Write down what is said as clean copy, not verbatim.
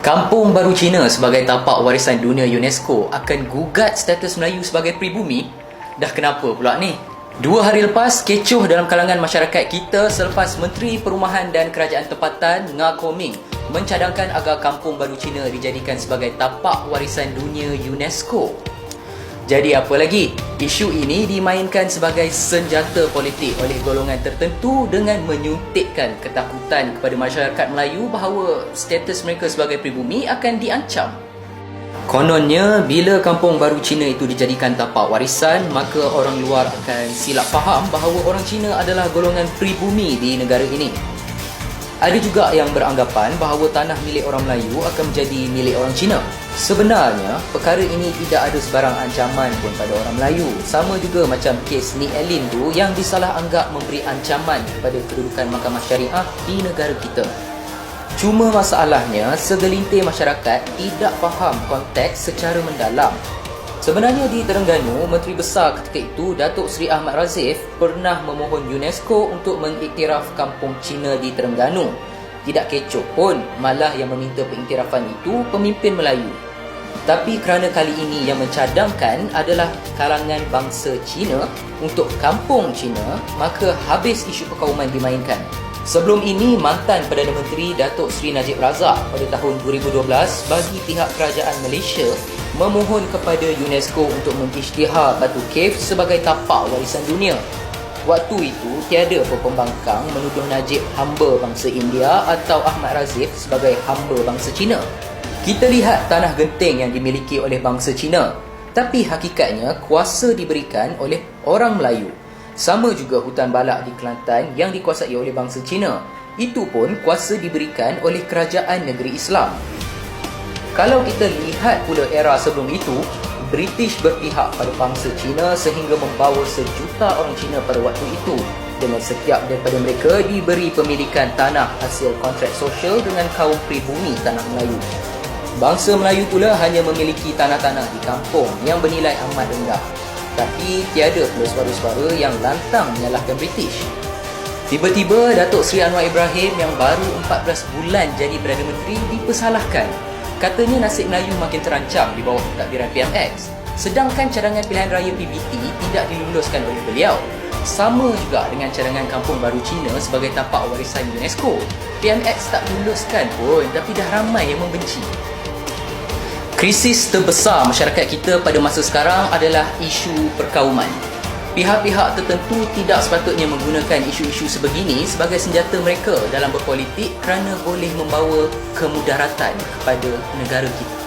Kampung Baru Cina sebagai tapak warisan dunia UNESCO akan gugat status Melayu sebagai pribumi? Dah kenapa pula ni? 2 hari lepas, kecoh dalam kalangan masyarakat kita selepas Menteri Perumahan dan Kerajaan Tempatan Nga Koming mencadangkan agar Kampung Baru Cina dijadikan sebagai tapak warisan dunia UNESCO. Jadi apa lagi? Isu ini dimainkan sebagai senjata politik oleh golongan tertentu dengan menyuntikkan ketakutan kepada masyarakat Melayu bahawa status mereka sebagai pribumi akan diancam. Kononnya, bila Kampung Baru Cina itu dijadikan tapak warisan, maka orang luar akan silap faham bahawa orang Cina adalah golongan pribumi di negara ini. Ada juga yang beranggapan bahawa tanah milik orang Melayu akan menjadi milik orang Cina. Sebenarnya, perkara ini tidak ada sebarang ancaman pun pada orang Melayu. Sama juga macam kes Nik Elin tu yang disalah anggap memberi ancaman kepada kedudukan mahkamah syariah di negara kita. Cuma masalahnya, segelintir masyarakat tidak faham konteks secara mendalam. Sebenarnya di Terengganu, Menteri Besar ketika itu, Datuk Seri Ahmad Razif, pernah memohon UNESCO untuk mengiktiraf kampung Cina di Terengganu. Tidak kecoh pun, malah yang meminta pengiktirafan itu pemimpin Melayu. Tapi kerana kali ini yang mencadangkan adalah kalangan bangsa Cina untuk kampung Cina, maka habis isu perkauman dimainkan. Sebelum ini, mantan Perdana Menteri Datuk Seri Najib Razak pada tahun 2012 bagi pihak kerajaan Malaysia memohon kepada UNESCO untuk mengisytihar Batu Cave sebagai tapak warisan dunia. Waktu itu, tiada pembangkang menuduh Najib hamba bangsa India atau Ahmad Razif sebagai hamba bangsa Cina. Kita lihat tanah genting yang dimiliki oleh bangsa Cina, tapi hakikatnya kuasa diberikan oleh orang Melayu. Sama juga hutan balak di Kelantan yang dikuasai oleh bangsa Cina. Itu pun kuasa diberikan oleh kerajaan negeri Islam. Kalau kita lihat pula era sebelum itu, British berpihak pada bangsa Cina sehingga membawa sejuta orang Cina pada waktu itu, dengan setiap daripada mereka diberi pemilikan tanah hasil kontrak sosial dengan kaum pribumi tanah Melayu. Bangsa Melayu pula hanya memiliki tanah-tanah di kampung yang bernilai amat rendah. Tapi tiada pula suara-suara yang lantang menyalahkan British. Tiba-tiba Datuk Seri Anwar Ibrahim yang baru 14 bulan jadi Perdana Menteri dipersalahkan. Katanya nasib Melayu makin terancam di bawah pentadbiran PMX. Sedangkan cadangan pilihan raya PBT tidak diluluskan oleh beliau. Sama juga dengan cadangan Kampung Baru Cina sebagai tapak warisan UNESCO. PMX tak luluskan pun, tapi dah ramai yang membenci. Krisis terbesar masyarakat kita pada masa sekarang adalah isu perkauman. Pihak-pihak tertentu tidak sepatutnya menggunakan isu-isu sebegini sebagai senjata mereka dalam berpolitik kerana boleh membawa kemudaratan kepada negara kita.